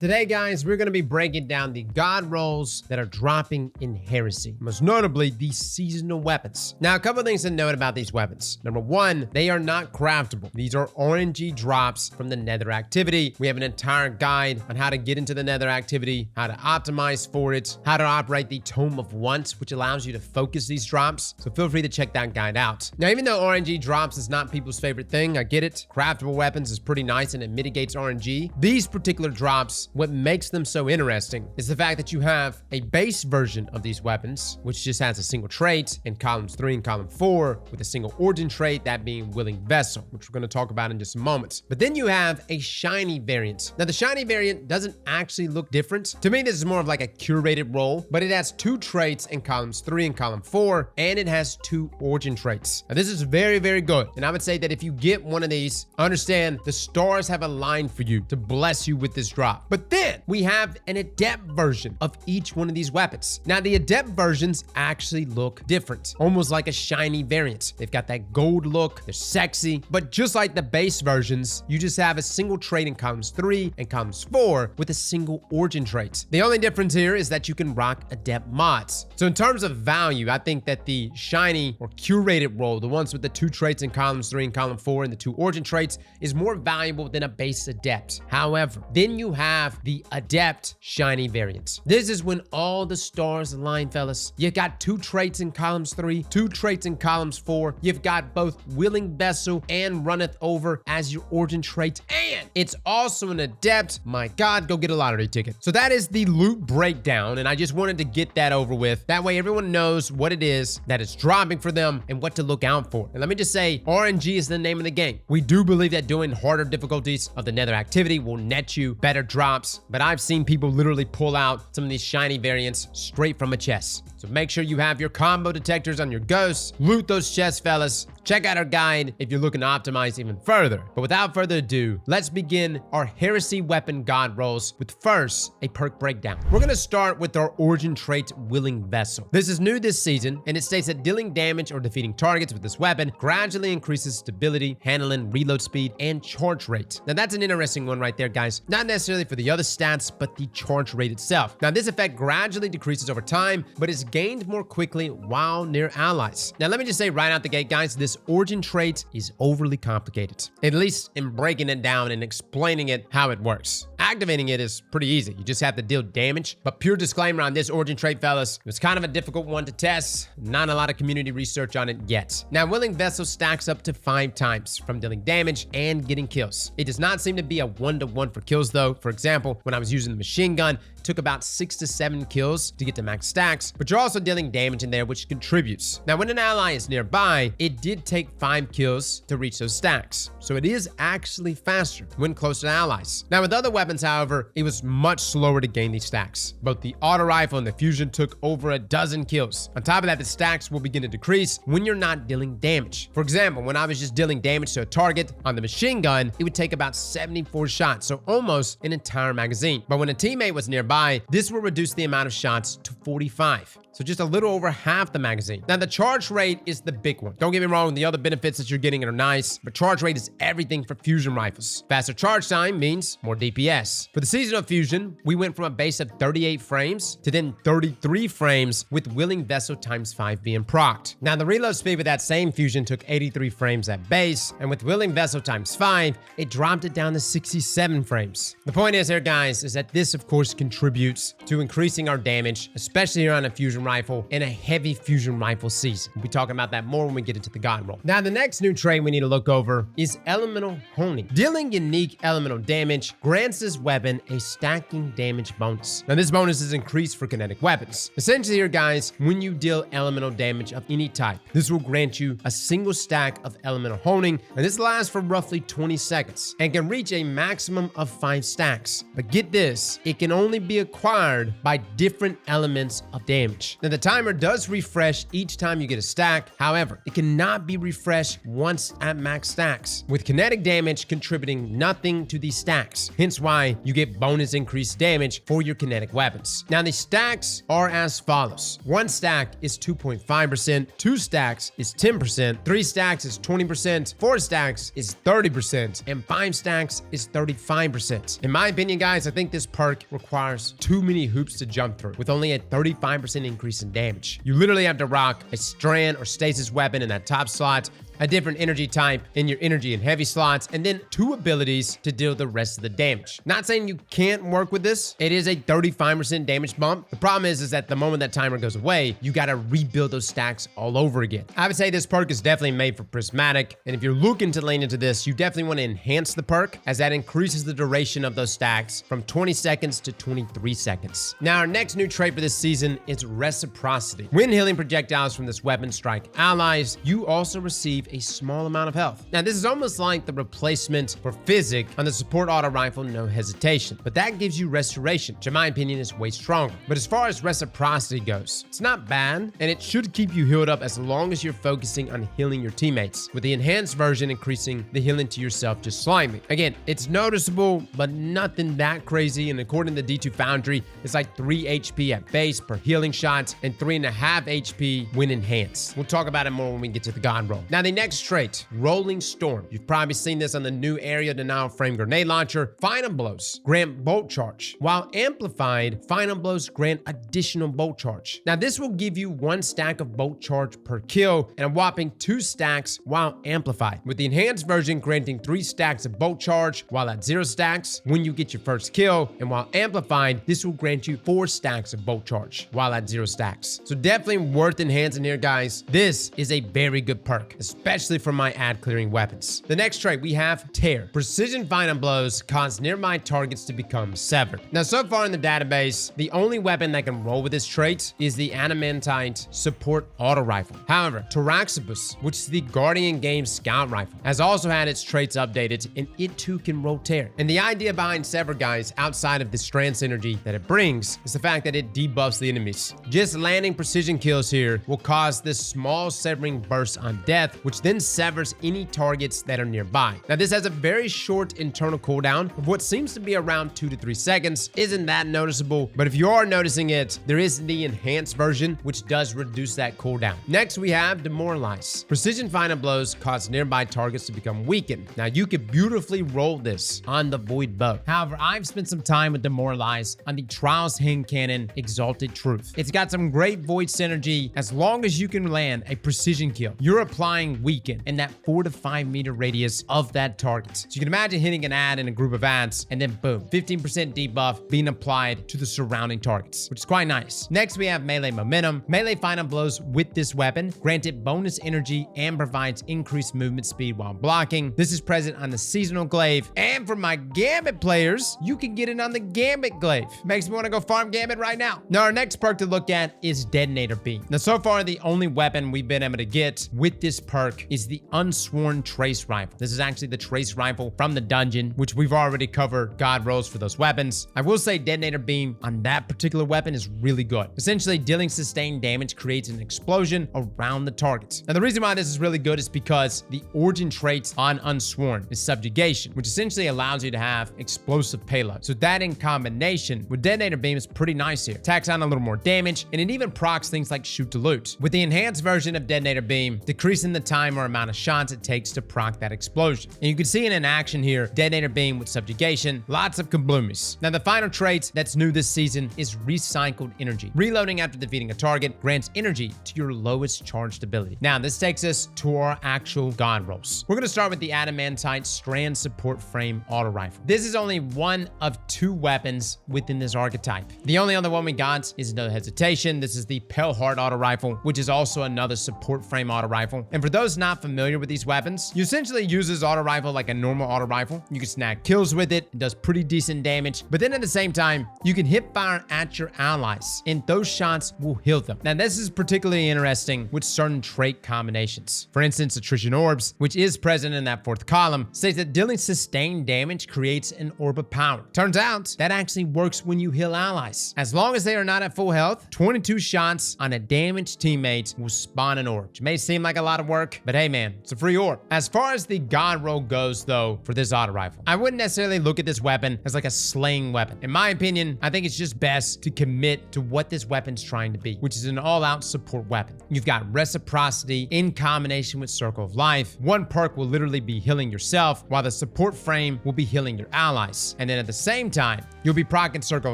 Today, guys, we're going to be breaking down the God Rolls that are dropping in Heresy, most notably the seasonal weapons. Now, a couple things to note about these weapons. Number one, they are not craftable. These are RNG drops from the Nether activity. We have an entire guide on how to get into the Nether activity, how to optimize for it, how to operate the Tome of Once, which allows you to focus these drops. So feel free to check that guide out. Now, even though RNG drops is not people's favorite thing, I get it. Craftable weapons is pretty nice and it mitigates RNG. These particular drops, what makes them so interesting is the fact that you have a base version of these weapons, which just has a single trait in columns 3 and column 4 with a single origin trait, that being Willing Vessel, which we're going to talk about in just a moment. But then you have a shiny variant. Now, the shiny variant doesn't actually look different. To me, this is more of like a curated roll, but it has 2 traits in columns 3 and column 4, and it has 2 origin traits. Now, this is very, very good. And I would say that if you get one of these, understand the stars have aligned for you to bless you with this drop. But then we have an adept version of each one of these weapons. Now, the adept versions actually look different, almost like a shiny variant. They've got that gold look, they're sexy, but just like the base versions, you just have a single trait in columns 3 and columns 4 with a single origin trait. The only difference here is that you can rock adept mods. So in terms of value, I think that the shiny or curated roll, the ones with the 2 traits in columns 3 and column 4 and the 2 origin traits, is more valuable than a base adept. However, then you have the adept shiny variants. This is when all the stars align, fellas. You got 2 traits in columns 3, 2 traits in columns 4. You've got both Willing Vessel and Runneth Over as your origin trait, and it's also an adept. My God, go get a lottery ticket. So that is the loot breakdown, and I just wanted to get that over with. That way everyone knows what it is that is dropping for them and what to look out for. And let me just say, RNG is the name of the game. We do believe that doing harder difficulties of the Nether activity will net you better drops, but I've seen people literally pull out some of these shiny variants straight from a chest. So make sure you have your combo detectors on your ghosts. Loot those chests, fellas. Check out our guide if you're looking to optimize even further. But without further ado, let's begin our Heresy weapon God rolls with first a perk breakdown. We're going to start with our origin trait Willing Vessel. This is new this season, and it states that dealing damage or defeating targets with this weapon gradually increases stability, handling, reload speed, and charge rate. Now that's an interesting one right there, guys. Not necessarily for the other stats, but the charge rate itself. Now this effect gradually decreases over time, but is gained more quickly while near allies. Now let me just say right out the gate, guys, this origin trait is overly complicated, at least in breaking it down and explaining it how it works. Activating it is pretty easy. You just have to deal damage. But pure disclaimer on this origin trait, fellas, it was kind of a difficult one to test. Not a lot of community research on it yet. Now, Willing Vessel stacks up to 5 times from dealing damage and getting kills. It does not seem to be a 1-to-1 for kills though. For example, when I was using the machine gun, it took about 6 to 7 kills to get to max stacks, but you're also dealing damage in there, which contributes. Now, when an ally is nearby, it did take 5 kills to reach those stacks. So it is actually faster when close to allies. Now, with other weapons, however, it was much slower to gain these stacks. Both the auto rifle and the fusion took over a dozen kills. On top of that, the stacks will begin to decrease when you're not dealing damage. For example, when I was just dealing damage to a target on the machine gun, it would take about 74 shots, so almost an entire magazine. But when a teammate was nearby, this will reduce the amount of shots to 45. So just a little over half the magazine. Now, the charge rate is the big one. Don't get me wrong, the other benefits that you're getting are nice, but charge rate is everything for fusion rifles. Faster charge time means more DPS. For the seasonal fusion, we went from a base of 38 frames to then 33 frames with Willing Vessel times 5 being procced. Now, the reload speed with that same fusion took 83 frames at base, and with Willing Vessel times 5, it dropped it down to 67 frames. The point is here, guys, is that this, of course, contributes to increasing our damage, especially here on a fusion rifle in a heavy fusion rifle season. We'll be talking about that more when we get into the God roll. Now, the next new trait we need to look over is Elemental Honing. Dealing unique elemental damage grants this weapon a stacking damage bonus. Now, this bonus is increased for kinetic weapons. Essentially here, guys, when you deal elemental damage of any type, this will grant you a single stack of Elemental Honing, and this lasts for roughly 20 seconds and can reach a maximum of 5 stacks. But get this, it can only be acquired by different elements of damage. Now, the timer does refresh each time you get a stack. However, it cannot be refreshed once at max stacks, with kinetic damage contributing nothing to these stacks. Hence why die, you get bonus increased damage for your kinetic weapons. Now, the stacks are as follows. 1 stack is 2.5%, 2 stacks is 10%, 3 stacks is 20%, 4 stacks is 30%, and 5 stacks is 35%. In my opinion, guys, I think this perk requires too many hoops to jump through with only a 35% increase in damage. You literally have to rock a strand or stasis weapon in that top slot, a different energy type in your energy and heavy slots, and then 2 abilities to deal the rest of the damage. Not saying you can't work with this. It is a 35% damage bump. The problem is that the moment that timer goes away, you gotta rebuild those stacks all over again. I would say this perk is definitely made for Prismatic, and if you're looking to lane into this, you definitely want to enhance the perk, as that increases the duration of those stacks from 20 seconds to 23 seconds. Now, our next new trait for this season is Reciprocity. When healing projectiles from this weapon strike allies, you also receive a small amount of health. Now, this is almost like the replacement for Physic on the support auto rifle No Hesitation, but that gives you Restoration, which in my opinion is way stronger. But as far as Reciprocity goes, it's not bad, and it should keep you healed up as long as you're focusing on healing your teammates, with the enhanced version increasing the healing to yourself just slightly. Again, it's noticeable, but nothing that crazy, and according to D2 Foundry, it's like 3 HP at base per healing shot, and 3.5 HP when enhanced. We'll talk about it more when we get to the God Roll. Now, the next trait, Rolling Storm. You've probably seen this on the new Area Denial Frame Grenade Launcher. Final Blows grant Bolt Charge, while amplified, Final Blows grant additional Bolt Charge. Now, this will give you 1 stack of Bolt Charge per kill and a whopping 2 stacks while amplified, with the enhanced version granting 3 stacks of Bolt Charge while at 0 stacks when you get your first kill, and while amplified, this will grant you 4 stacks of Bolt Charge while at 0 stacks. So definitely worth enhancing here, guys. This is a very good perk, especially for my ad clearing weapons. The next trait, we have Tear. Precision Final Blows cause nearby targets to become severed. Now, so far in the database, the only weapon that can roll with this trait is the Adamantite Support Auto Rifle. However, Taraxibus, which is the Guardian Game Scout Rifle, has also had its traits updated, and it too can roll Tear. And the idea behind Sever, guys, outside of the strand synergy that it brings, is the fact that it debuffs the enemies. Just landing precision kills here will cause this small severing burst on death, which then severs any targets that are nearby. Now, this has a very short internal cooldown of what seems to be around 2 to 3 seconds. Isn't that noticeable? But if you are noticing it, there is the enhanced version, which does reduce that cooldown. Next, we have Demoralize. Precision Final Blows cause nearby targets to become weakened. Now, you could beautifully roll this on the Void Bow. However, I've spent some time with Demoralize on the Trials Hand Cannon Exalted Truth. It's got some great Void synergy. As long as you can land a precision kill, you're applying Weaken in that 4 to 5 meter radius of that target. So you can imagine hitting an ad in a group of ads, and then boom, 15% debuff being applied to the surrounding targets, which is quite nice. Next, we have Melee Momentum. Melee Final Blows with this weapon grant it bonus energy and provides increased movement speed while blocking. This is present on the Seasonal Glaive, and for my Gambit players, you can get it on the Gambit Glaive. Makes me want to go farm Gambit right now. Now, our next perk to look at is Detonator Beam. Now, so far, the only weapon we've been able to get with this perk is the Unsworn Trace Rifle. This is actually the Trace Rifle from the dungeon, which we've already covered God Rolls for those weapons. I will say Detonator Beam on that particular weapon is really good. Essentially, dealing sustained damage creates an explosion around the target. Now, the reason why this is really good is because the origin trait on Unsworn is Subjugation, which essentially allows you to have explosive payload. So that in combination with Detonator Beam is pretty nice here. Tacks on a little more damage, and it even procs things like Shoot to Loot. With the enhanced version of Detonator Beam, decreasing the time or amount of shots it takes to proc that explosion. And you can see it in action here, Detonator Beam with Subjugation, lots of kabloomies. Now, the final trait that's new this season is Recycled Energy. Reloading after defeating a target grants energy to your lowest charged ability. Now, this takes us to our actual God Rolls. We're going to start with the Adamantite Strand Support Frame Auto Rifle. This is only one of 2 weapons within this archetype. The only other one we got is No Hesitation. This is the Pale Heart Auto Rifle, which is also another support frame auto rifle. And for those not familiar with these weapons, you essentially use this auto rifle like a normal auto rifle. You can snag kills with it. It does pretty decent damage, but then at the same time, you can hip fire at your allies, and those shots will heal them. Now, this is particularly interesting with certain trait combinations. For instance, Attrition Orbs, which is present in that 4th column, states that dealing sustained damage creates an orb of power. Turns out that actually works when you heal allies. As long as they are not at full health, 22 shots on a damaged teammate will spawn an orb. Which may seem like a lot of work, work. But hey man, it's a free orb. As far as the God Roll goes though, for this auto rifle, I wouldn't necessarily look at this weapon as like a slaying weapon. In my opinion, I think it's just best to commit to what this weapon's trying to be, which is an all-out support weapon. You've got Reciprocity in combination with Circle of Life. One perk will literally be healing yourself, while the support frame will be healing your allies. And then at the same time, you'll be proccing Circle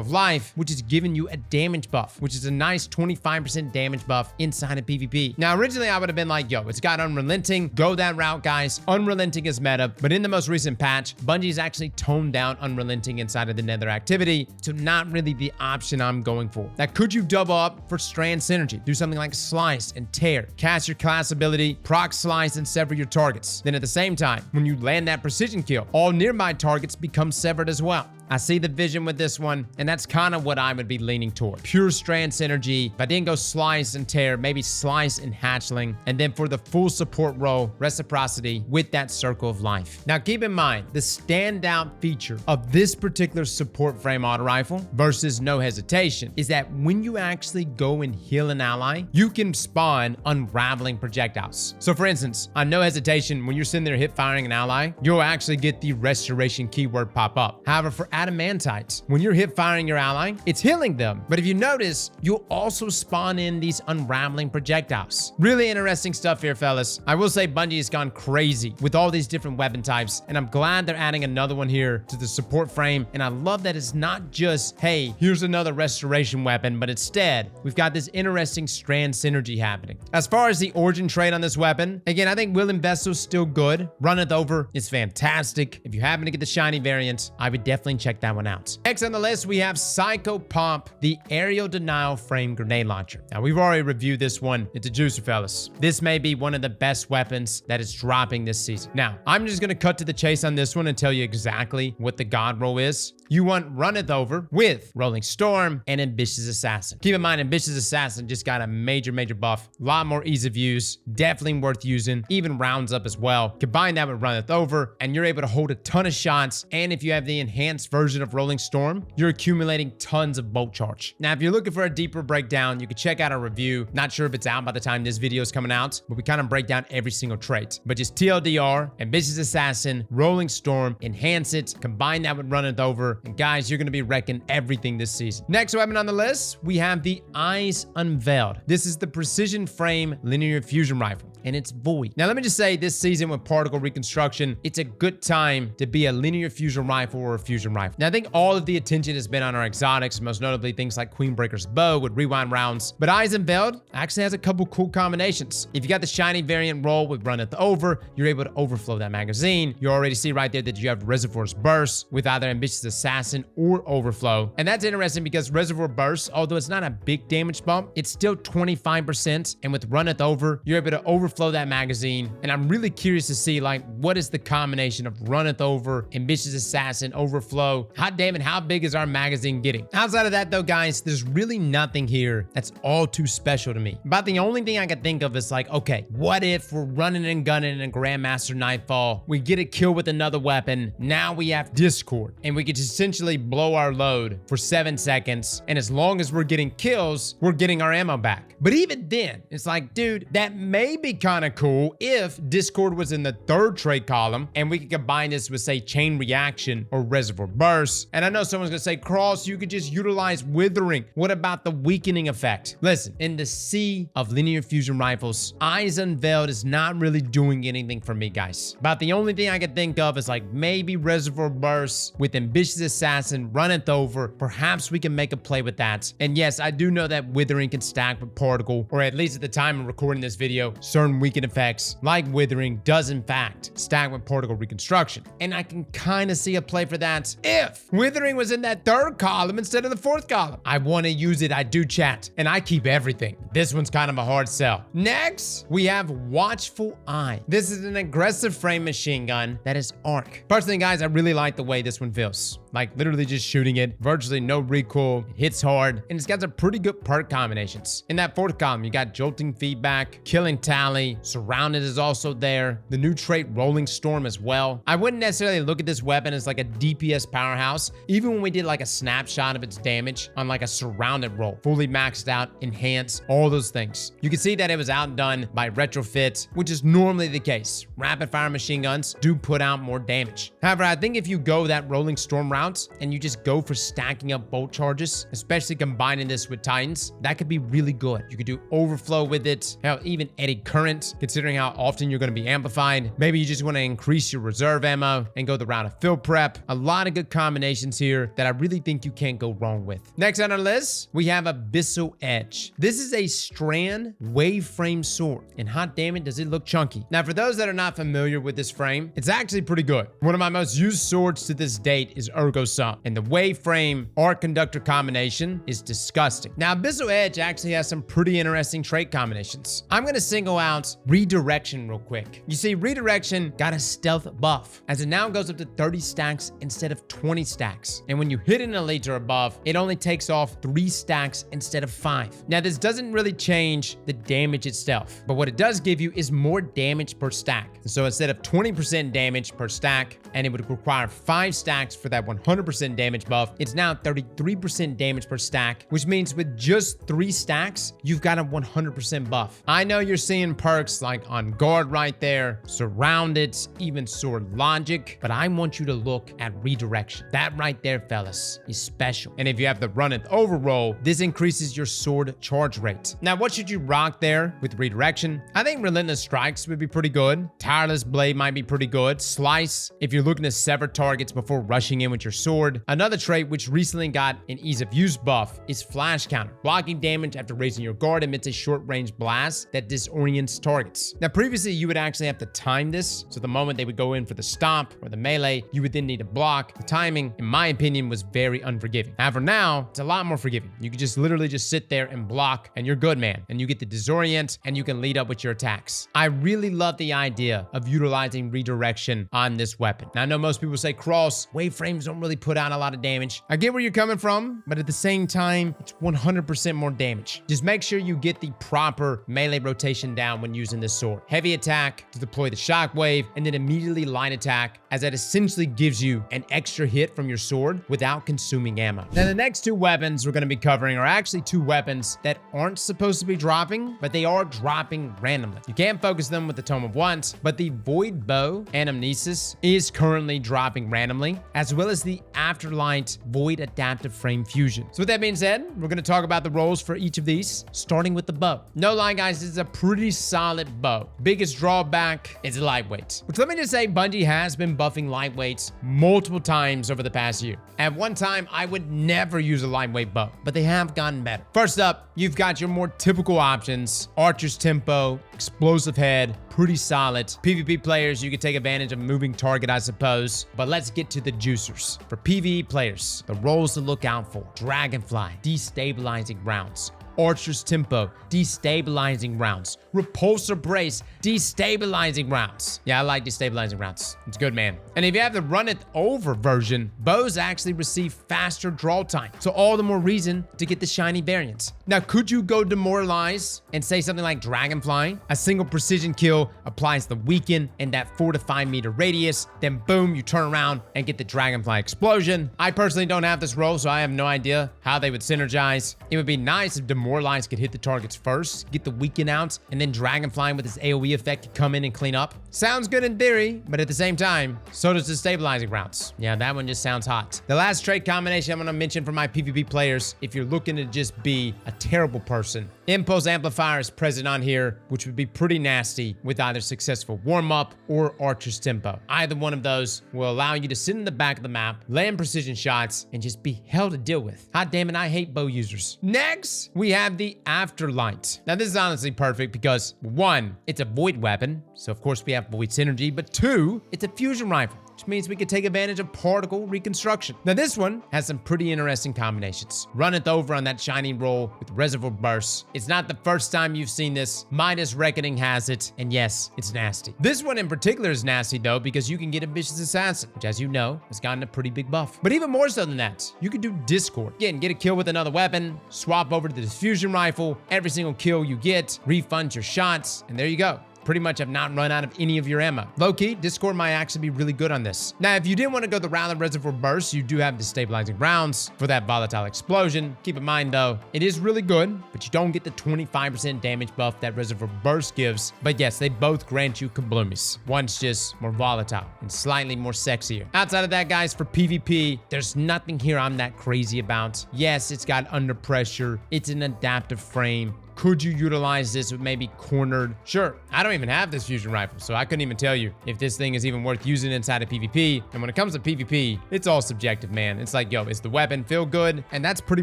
of Life, which is giving you a damage buff, which is a nice 25% damage buff inside of PvP. Now, originally I would have been like, yo, it's got Unrelenting, go that route, guys. Unrelenting is meta, but in the most recent patch, Bungie's actually toned down Unrelenting inside of the Nether activity to not really the option I'm going for. Now, could you double up for Strand Synergy? Do something like Slice and Tear, cast your class ability, proc Slice and sever your targets. Then at the same time, when you land that precision kill, all nearby targets become severed as well. I see the vision with this one, and that's kind of what I would be leaning toward. Pure Strand Synergy. If I didn't go Slice and Tear, maybe Slice and Hatchling. And then for the full support role, Reciprocity with that Circle of Life. Now keep in mind, the standout feature of this particular support frame auto rifle versus No Hesitation is that when you actually go and heal an ally, you can spawn unraveling projectiles. So for instance, on No Hesitation, when you're sitting there hip firing an ally, you'll actually get the restoration keyword pop up. However, for Adamantite, when you're hip firing your ally, it's healing them. But if you notice, you'll also spawn in these unraveling projectiles. Really interesting stuff here, fellas. I will say Bungie has gone crazy with all these different weapon types, and I'm glad they're adding another one here to the support frame. And I love that it's not just, hey, here's another restoration weapon, but instead, we've got this interesting Strand Synergy happening. As far as the origin trait on this weapon, again, I think Will Investo's still good. Runneth Over is fantastic. If you happen to get the shiny variant, I would definitely check that one out. Next on the list, we have Psychopomp, the Aerial Denial Frame Grenade Launcher. Now, we've already reviewed this one. It's a juicer, fellas. This may be one of the best weapons that is dropping this season. Now, I'm just going to cut to the chase on this one and tell you exactly what the God Roll is. You want Runneth Over with Rolling Storm and Ambitious Assassin. Keep in mind, Ambitious Assassin just got a major buff. A lot more ease of use. Definitely worth using. Even rounds up as well. Combine that with Runneth Over, and you're able to hold a ton of shots. And if you have the enhanced version of Rolling Storm, you're accumulating tons of bolt charge. Now, if you're looking for a deeper breakdown, you can check out our review. Not sure if it's out by the time this video is coming out, but we kind of break down every single trait. But just TLDR, Ambitious Assassin, Rolling Storm, enhance it, combine that with Runneth Over, and guys, you're going to be wrecking everything this season. Next weapon on the list, we have the Eyes Unveiled. This is the precision frame linear fusion rifle, and it's void. Now, let me just say, this season with particle reconstruction, it's a good time to be a linear fusion rifle or a fusion rifle. Now, I think all of the attention has been on our exotics, most notably things like Queenbreaker's Bow with rewind rounds, but Eyes Unveiled actually has a couple cool combinations. If you got the shiny variant roll with Runneth Over, you're able to overflow that magazine. You already see right there that you have Reservoir's Burst with either Ambitious Assassin or Overflow. And that's interesting because Reservoir Burst, although it's not a big damage bump, it's still 25%. And with Runneth Over, you're able to overflow that magazine. And I'm really curious to see, like, what is the combination of Runneth Over, Ambitious Assassin, Overflow? Hot damn it, how big is our magazine getting? Outside of that though, guys, there's really nothing here that's all too special to me. About the only thing I can think of is like, okay, what if we're running and gunning in Grandmaster Nightfall, we get a kill with another weapon, now we have Discord, and we could essentially blow our load for 7 seconds, and as long as we're getting kills, we're getting our ammo back. But even then, it's like, dude, that may be kind of cool if Discord was in the third trait column, and we could combine this with, say, Chain Reaction or Reservoir Burst. And I know someone's gonna say, Cross, you could just utilize Withering. What about the weakening effect? Listen, in the sea of linear fusion rifles, Eyes Unveiled is not really doing anything for me, guys. About the only thing I could think of is like maybe Reservoir Burst with Ambitious Assassin, Runneth Over. Perhaps we can make a play with that. And yes, I do know that Withering can stack with Particle, or at least at the time of recording this video, certain weaken effects like Withering does in fact stack with Particle Reconstruction. And I can kind of see a play for that if Withering was in that third column instead of the fourth column. I want to use it, I do, chat, and I keep everything. This one's kind of a hard sell. Next, we have Watchful Eye. This is an aggressive frame machine gun that is arc. Personally, guys, I really like the way this one feels. Like literally just shooting it, virtually no recoil, it hits hard, and it's got some pretty good perk combinations. In that fourth column, you got Jolting Feedback, Killing Tally, Surrounded is also there, the new trait Rolling Storm as well. I wouldn't necessarily look at this weapon as like a DPS powerhouse, even when we did like a snapshot of its damage on like a surrounded roll, fully maxed out, enhanced, all those things. You can see that it was outdone by retrofit, which is normally the case. Rapid fire machine guns do put out more damage. However, I think if you go that rolling storm route and you just go for stacking up bolt charges, especially combining this with Titans, that could be really good. You could do overflow with it, hell, even eddy current, considering how often you're going to be amplified. Maybe you just want to increase your reserve ammo and go the route of field prep. A lot of good combinations here that I really think you can't go wrong with. Next on our list, we have Abyssal Edge. This is a strand wave frame sword, and hot damn it, does it look chunky. Now, for those that are not familiar with this frame, it's actually pretty good. One of my most used swords to this date is Ergo Sum, and the wave frame arc conductor combination is disgusting. Now, Abyssal Edge actually has some pretty interesting trait combinations. I'm going to single out Redirection real quick. You see, Redirection got a stealth buff, as it now goes up to 30 stacks instead of 20 stacks. And when you hit an elite or above, it only takes off 3 stacks instead of 5. Now, this doesn't really change the damage itself, but what it does give you is more damage per stack. So instead of 20% damage per stack, and it would require 5 stacks for that 100% damage buff, it's now 33% damage per stack, which means with just 3 stacks, you've got a 100% buff. I know you're seeing perks like On Guard right there, Surrounded, even Sword Logic, but I want you to look at Redirection. That right there, fellas, is special. And if you have the Run It Over roll, this increases your sword charge rate. Now, what should you rock there with Redirection? I think Relentless Strikes would be pretty good. Tireless Blade might be pretty good. Slice, if you're looking to sever targets before rushing in with your sword. Another trait which recently got an ease of use buff is Flash Counter. Blocking damage after raising your guard emits a short-range blast that disorients targets. Now, previously, you would actually have to time this, so the moment they would go in for the stomp or the melee, you would then need to block. The timing, in my opinion, was very unforgiving. However, now, it's a lot more forgiving. You can just literally just sit there and block, and you're good, man. And you get the disorient, and you can lead up with your attacks. I really love the idea of utilizing Redirection on this weapon. Now, I know most people say, Cross, wave frames don't really put out a lot of damage. I get where you're coming from, but at the same time, it's 100% more damage. Just make sure you get the proper melee rotation down when using this sword. Heavy attack to deploy the shockwave, and then immediately light attack, as that essentially gives you an extra hit from your sword without consuming ammo. Now, the next 2 weapons we're going to be covering are actually 2 weapons that aren't supposed to be dropping, but they are dropping randomly. You can't focus them with the Tome of Want, but the Void Bow Anamnesis is currently dropping randomly, as well as the Afterlight Void Adaptive Frame Fusion. So with that being said, we're going to talk about the rolls for each of these, starting with the bow. No lie, guys, this is a pretty solid bow. Biggest drawback is lightweight, which, let me just say, Bungie has been buffing lightweights multiple times over the past year. At one time, I would never use a lightweight bow, but they have gotten better. First up, you've got your more typical options: Archer's Tempo, Explosive Head, pretty solid. PvP players, you can take advantage of moving target, I suppose, but let's get to the juicers. For PvE players, the rolls to look out for: Dragonfly, destabilizing rounds; Archer's Tempo, destabilizing rounds; Repulsor Brace, destabilizing rounds. Yeah, I like destabilizing rounds. It's good, man. And if you have the Run It Over version, bows actually receive faster draw time, so all the more reason to get the shiny variants. Now, could you go Demoralize and say something like Dragonfly? A single precision kill applies the weaken in that 4 to 5 meter radius, then boom, you turn around and get the Dragonfly explosion. I personally don't have this roll, so I have no idea how they would synergize. It would be nice if Demoralize could hit the targets first, get the weaken out, and then Dragonfly with his AoE effect could come in and clean up. Sounds good in theory, but at the same time, so does the stabilizing rounds. Yeah, that one just sounds hot. The last trait combination I'm going to mention for my PvP players, if you're looking to just be a terrible person: Impulse Amplifier is present on here, which would be pretty nasty with either successful warm-up or Archer's Tempo. Either one of those will allow you to sit in the back of the map, land precision shots, and just be hell to deal with. Hot damn it, I hate bow users. Next, we have the Afterlight. Now, this is honestly perfect because 1, it's a void weapon, so of course we have void synergy, but 2, it's a fusion rifle, which means we could take advantage of particle reconstruction. Now, this one has some pretty interesting combinations. Run It Over on that shiny roll with Reservoir Burst. It's not the first time you've seen this. Midas Reckoning has it, and yes, it's nasty. This one in particular is nasty, though, because you can get Ambitious Assassin, which, as you know, has gotten a pretty big buff. But even more so than that, you can do Discord. Again, get a kill with another weapon, swap over to the diffusion rifle. Every single kill you get refunds your shots, and there you go. pretty much have not run out of any of your ammo. Low-key, Discord might actually be really good on this. Now, if you didn't want to go the round of Reservoir Burst, you do have the stabilizing rounds for that volatile explosion. Keep in mind, though, it is really good, but you don't get the 25% damage buff that Reservoir Burst gives. But yes, they both grant you kabloomies. One's just more volatile and slightly more sexier. Outside of that, guys, for PvP, there's nothing here I'm that crazy about. Yes, it's got under pressure. It's an adaptive frame. Could you utilize this with maybe cornered? Sure, I don't even have this fusion rifle, so I couldn't even tell you if this thing is even worth using inside of PvP. And when it comes to PvP, it's all subjective, man. It's like, yo, is the weapon feel good? And that's pretty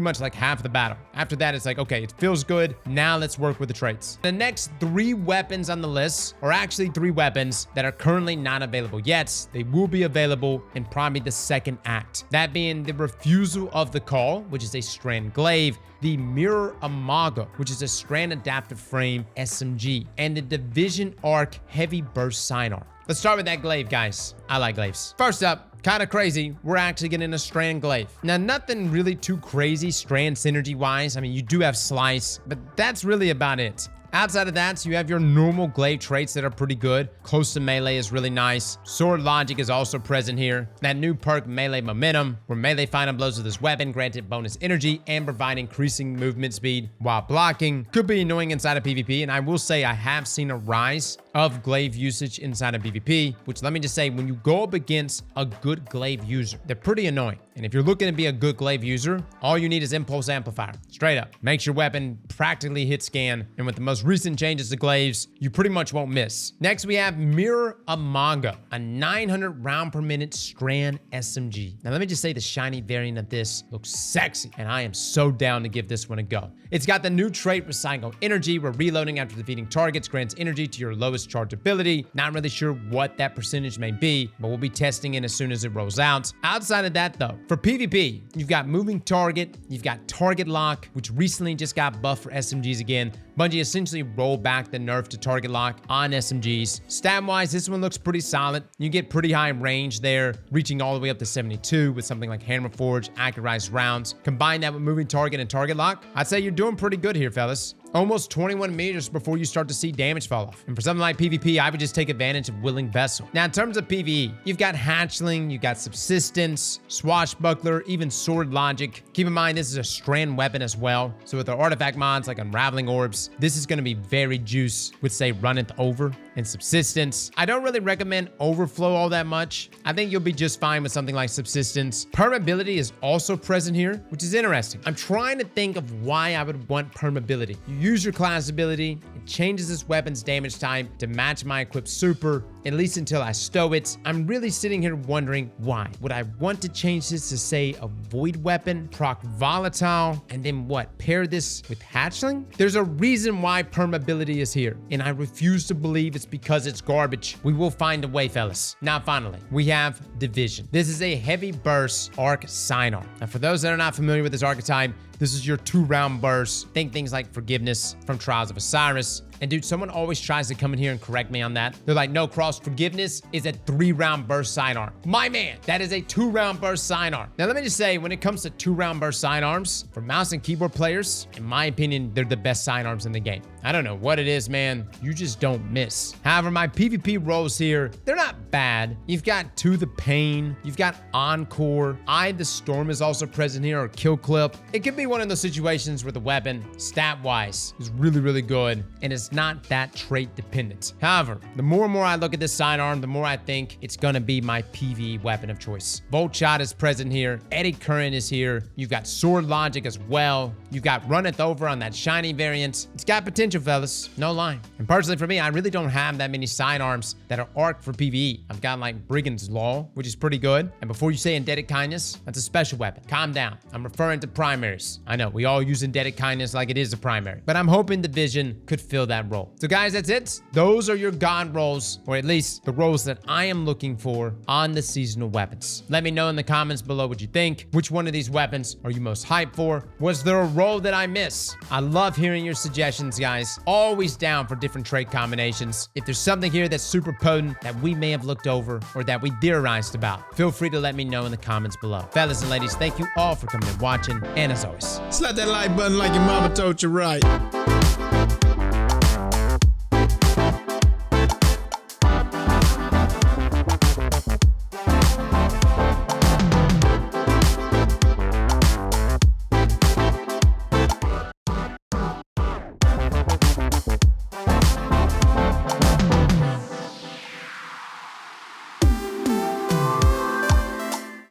much like half the battle. After that, it's like, okay, it feels good. Now let's work with the traits. The next 3 weapons on the list are actually 3 weapons that are currently not available yet. They will be available in probably the second act. That being the Refusal of the Call, which is a strand glaive, the Mirror Imago, which is a strand adaptive frame SMG, and the Division Arc Heavy Burst Sidearm. Let's start with that glaive, guys. I like glaives. First up, kind of crazy, we're actually getting a strand glaive. Now, nothing really too crazy strand synergy wise. I mean, you do have slice, but that's really about it. Outside of that, so you have your normal glaive traits that are pretty good. Close to melee is really nice. Sword logic is also present here. That new perk, Melee Momentum, where melee final blows with this weapon granted bonus energy and provide increasing movement speed while blocking. Could be annoying inside of PvP, and I will say I have seen a rise of glaive usage inside of PvP, which let me just say, when you go up against a good glaive user, they're pretty annoying. And if you're looking to be a good glaive user, all you need is Impulse Amplifier. Straight up. Makes your weapon practically hit scan. And with the most recent changes to glaives, you pretty much won't miss. Next, we have Mirror Imago, a 900 round per minute strand SMG. Now, let me just say the shiny variant of this looks sexy, and I am so down to give this one a go. It's got the new trait Recycle Energy, where reloading after defeating targets grants energy to your lowest charge ability. Not really sure what that percentage may be, but we'll be testing it as soon as it rolls out. Outside of that, though, for PvP, you've got Moving Target, you've got Target Lock, which recently just got buffed for SMGs again. Bungie essentially rolled back the nerf to Target Lock on SMGs. Stat-wise, this one looks pretty solid. You get pretty high range there, reaching all the way up to 72 with something like Hammer Forge, Accurized rounds. Combine that with Moving Target and Target Lock, I'd say you're doing pretty good here, fellas. Almost 21 meters before you start to see damage fall off. And for something like PvP, I would just take advantage of Willing Vessel. Now, in terms of PvE, you've got Hatchling, you've got Subsistence, Swashbuckler, even Sword Logic. Keep in mind, this is a strand weapon as well. So with the artifact mods like Unraveling Orbs, this is going to be very juice with, say, Runneth Over and Subsistence. I don't really recommend Overflow all that much. I think you'll be just fine with something like Subsistence. Permeability is also present here, which is interesting. I'm trying to think of why I would want permeability. You use your class ability, it changes this weapon's damage type to match my equipped super, at least until I stow it. I'm really sitting here wondering why. Would I want to change this to, say, a void weapon, proc volatile, and then what, pair this with Hatchling? There's a reason why permeability is here, and I refuse to believe it's because it's garbage. We will find a way, fellas. Now, finally, we have Division. This is a heavy burst arc sidearm. Now, for those that are not familiar with this archetype, this is your 2-round burst. Think things like Forgiveness from Trials of Osiris. And dude, someone always tries to come in here and correct me on that. They're like, no, Cross, Forgiveness is a 3-round burst sidearm. My man, that is a 2-round burst sidearm. Now, let me just say, when it comes to 2-round burst sidearms, for mouse and keyboard players, in my opinion, they're the best sidearms in the game. I don't know what it is, man. You just don't miss. However, my PvP rolls here, they're not bad. You've got To the Pain. You've got Encore. Eye the Storm is also present here, or Kill Clip. It could be one of those situations where the weapon, stat-wise, is really, really good, and it's not that trait dependent. However, the more and more I look at this sidearm, the more I think it's gonna be my PvE weapon of choice. Volt Shot is present here. Eddy Current is here. You've got Sword Logic as well. You've got Runneth Over on that shiny variant. It's got potential, fellas. No lie. And personally for me, I really don't have that many sidearms that are arc for PvE. I've got like Brigand's Law, which is pretty good. And before you say Indebted Kindness, that's a special weapon. Calm down. I'm referring to primaries. I know we all use Indebted Kindness like it is a primary, but I'm hoping Division could fill that role. So guys, that's it. Those are your God rolls, or at least the rolls that I am looking for on the seasonal weapons. Let me know in the comments below what you think. Which one of these weapons are you most hyped for? Was there a roll that I missed? I love hearing your suggestions, guys. Always down for different trait combinations. If there's something here that's super potent that we may have looked over or that we theorized about, feel free to let me know in the comments below. Fellas and ladies, thank you all for coming and watching, and as always, slap that like button like your mama told you right.